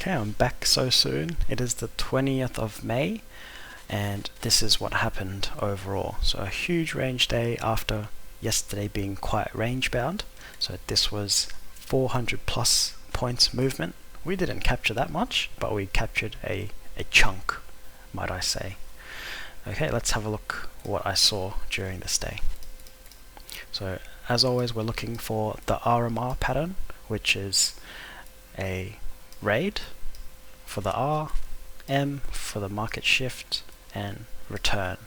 Okay, I'm back so soon. It is the 20th of May, and this is what happened overall. So a huge range day after yesterday being quite range bound. So this was 400 plus points movement. We didn't capture that much, but we captured a chunk, might I say. Okay, let's have a look what I saw during this day. So as always, we're looking for the RMR pattern, which is a raid for the R, M for the market shift, and return,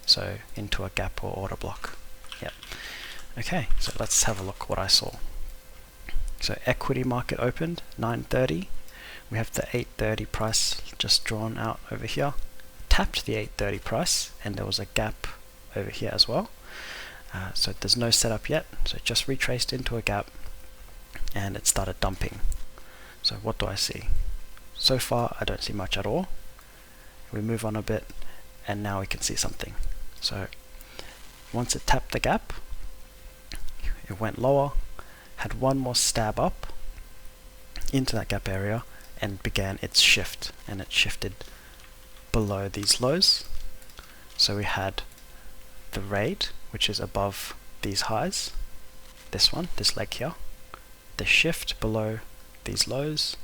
so into a gap or order block. Yep. Okay, so let's have a look what I saw. So equity market opened 9:30. We have the 8:30 price just drawn out over here. Tapped the 8:30 price, and there was a gap over here as well. So there's no setup yet, so it just retraced into a gap and it started dumping. So what do I see? So far I don't see much at all. We move on a bit and now we can see something. So once it tapped the gap, it went lower, had one more stab up into that gap area and began its shift, and it shifted below these lows. So we had the raid, which is above these highs, this one, this leg here, the shift below these lows.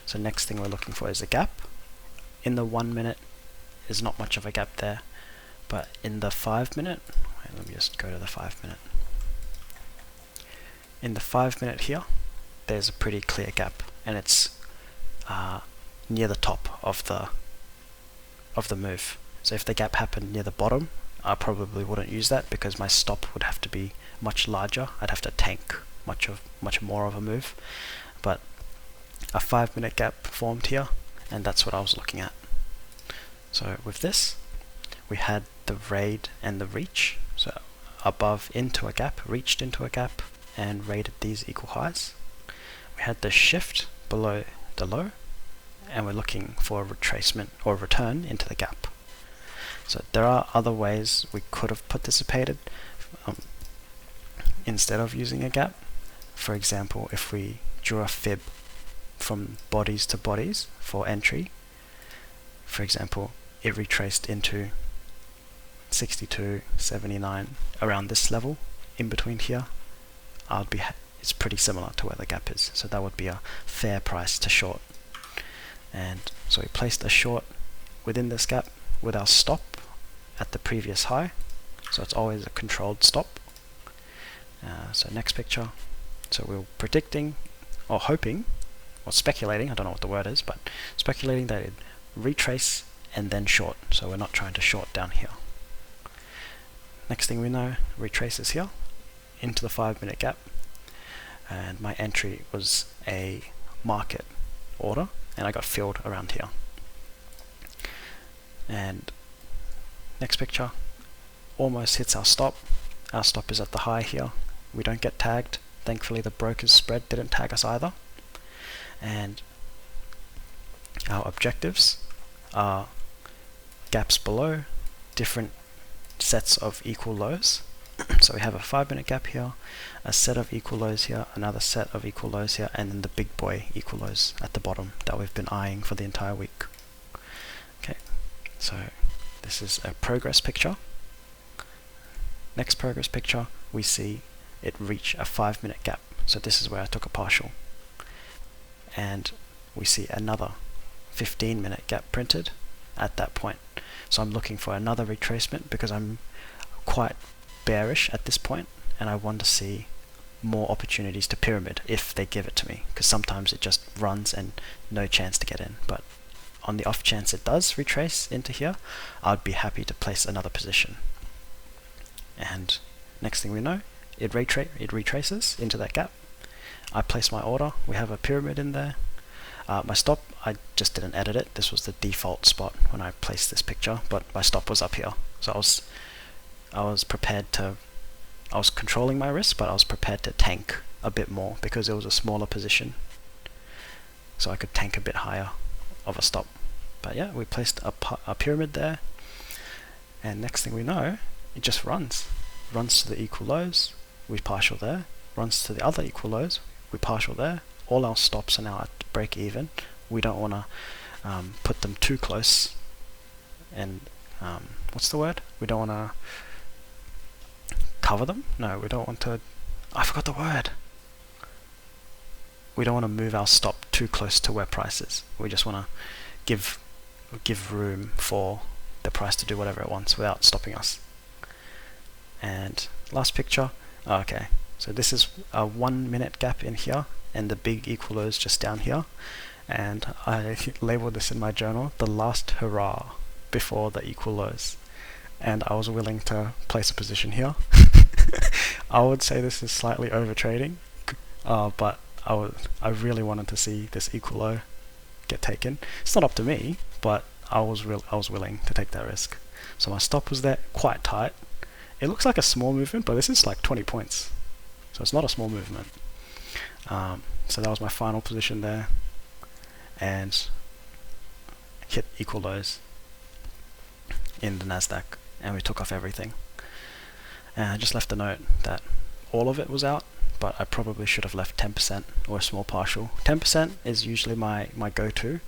So next thing we're looking for is a gap. In the 1 minute is not much of a gap there, but in the 5 minute, wait, let me just go to the 5 minute. In the 5 minute here, there's a pretty clear gap, and it's near the top of the move. So if the gap happened near the bottom, I probably wouldn't use that because my stop would have to be much larger. I'd have to tank much more of a move. But a 5 minute gap formed here, and that's what I was looking at. So with this, we had the raid and the reach. So above into a gap, reached into a gap, and raided these equal highs. We had the shift below the low, and we're looking for a retracement or return into the gap. So there are other ways we could have participated instead of using a gap. For example, if we drew a fib from bodies to bodies for entry, for example, it retraced into 62, 79, around this level, in between here, it's pretty similar to where the gap is. So that would be a fair price to short. And so we placed a short within this gap with our stop at the previous high. So it's always a controlled stop. So next picture. So we were predicting, or hoping, or speculating, I don't know what the word is, but speculating that it'd retrace and then short. So we're not trying to short down here. Next thing we know, retraces here into the 5 minute gap. And my entry was a market order, and I got filled around here. And next picture, almost hits our stop. Our stop is at the high here. We don't get tagged. Thankfully the broker's spread didn't tag us either. And our objectives are gaps below, different sets of equal lows. So we have a 5 minute gap here, a set of equal lows here, another set of equal lows here, and then the big boy equal lows at the bottom that we've been eyeing for the entire week. Okay, so this is a progress picture. Next progress picture, we see it reach a 5 minute gap. So this is where I took a partial. And we see another 15 minute gap printed at that point. So I'm looking for another retracement because I'm quite bearish at this point, and I want to see more opportunities to pyramid if they give it to me, because sometimes it just runs and no chance to get in. But on the off chance it does retrace into here, I'd be happy to place another position. And next thing we know, it retraces into that gap. I place my order. We have a pyramid in there. My stop, I just didn't edit it. This was the default spot when I placed this picture, but my stop was up here. So I was prepared to, I was controlling my risk, but I was prepared to tank a bit more because it was a smaller position. So I could tank a bit higher of a stop. But yeah, we placed a pyramid there. And next thing we know, it just runs to the equal lows, we partial there, runs to the other equal lows, we partial there. All our stops are now at break even, we don't want to put them too close, and what's the word? We don't want to cover them? No, we don't want to, I forgot the word. We don't want to move our stop too close to where price is. We just want to give room for the price to do whatever it wants without stopping us. And last picture. Okay, so this is a 1 minute gap in here, and the big equal lows just down here. And I labeled this in my journal, the last hurrah before the equal lows. And I was willing to place a position here. I would say this is slightly overtrading, but I really wanted to see this equal low get taken. It's not up to me, but I was willing to take that risk. So my stop was there, quite tight. It looks like a small movement, but this is like 20 points, so it's not a small movement. So that was my final position there, and hit equal lows in the Nasdaq, and we took off everything. And I just left a note that all of it was out, but I probably should have left 10% or a small partial. 10% is usually my go-to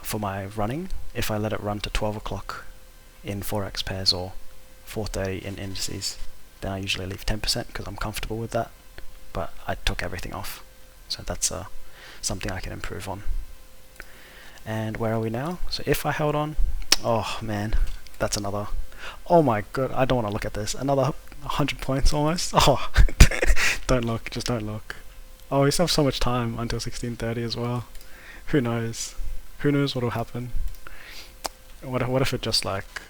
for my running. If I let it run to 12 o'clock in Forex pairs or 4:30 in indices, then I usually leave 10% because I'm comfortable with that. But I took everything off, so that's something I can improve on. And where are we now? So if I held on, oh man, that's another, oh my god, I don't want to look at this, another 100 points almost. Oh, don't look, just don't look. Oh, we still have so much time until 16:30 as well. Who knows? Who knows what will happen? What if it just like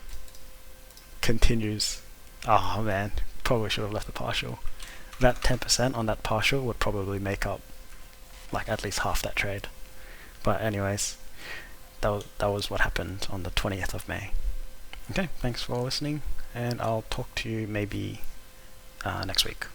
continues? Oh man, probably should have left the partial. That 10% on that partial would probably make up like at least half that trade. But anyways, that was what happened on the 20th of May. Okay, thanks for listening, and I'll talk to you maybe next week.